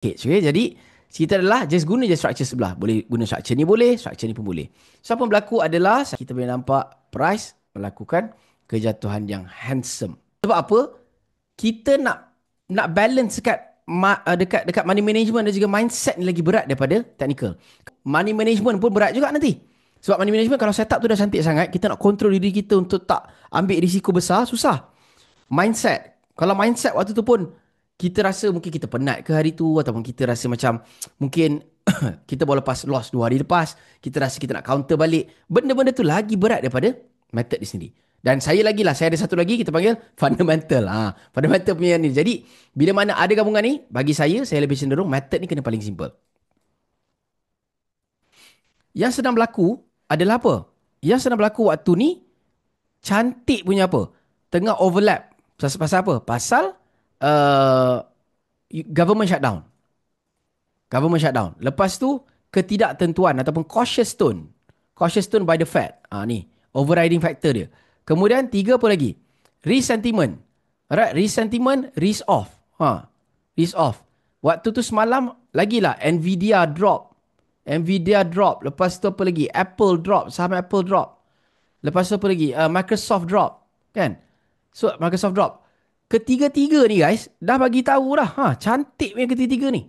Okay? Jadi kita adalah just guna je structure sebelah. Boleh guna structure ni boleh, structure ni pun boleh. So apa yang berlaku adalah kita boleh nampak price melakukan kejatuhan yang handsome. Sebab apa? Kita nak balance dekat dekat money management dan juga mindset ni lagi berat daripada technical. Money management pun berat juga nanti. Sebab money management kalau setup tu dah cantik sangat, kita nak kontrol diri kita untuk tak ambil risiko besar, susah. Mindset. Kalau mindset waktu tu pun kita rasa mungkin kita penat ke hari tu ataupun kita rasa macam mungkin kita baru lepas loss 2 hari lepas, kita rasa kita nak counter balik. Benda-benda tu lagi berat daripada method di sini. Dan saya lagi lah, saya ada satu lagi kita panggil fundamental. Fundamental punya ni. Jadi, bila mana ada gabungan ni, bagi saya lebih cenderung method ni kena paling simple. Yang sedang berlaku adalah apa? Yang sedang berlaku waktu ni, cantik punya apa? Tengah overlap. Pasal apa? Pasal uh, government shutdown. Government shutdown. Lepas tu, ketidaktentuan ataupun cautious tone. Cautious tone by the Fed. Ni, overriding factor dia. Kemudian, tiga apa lagi? Risk sentiment. Alright, risk sentiment, risk off. Risk off. Waktu tu semalam, lagilah, Nvidia drop. Nvidia drop. Lepas tu apa lagi? Apple drop. Saham Apple drop. Lepas tu apa lagi? Microsoft drop. Kan? So, Microsoft drop. Ketiga-tiga ni guys, dah bagi tahu dah. Cantik punya ketiga-tiga ni.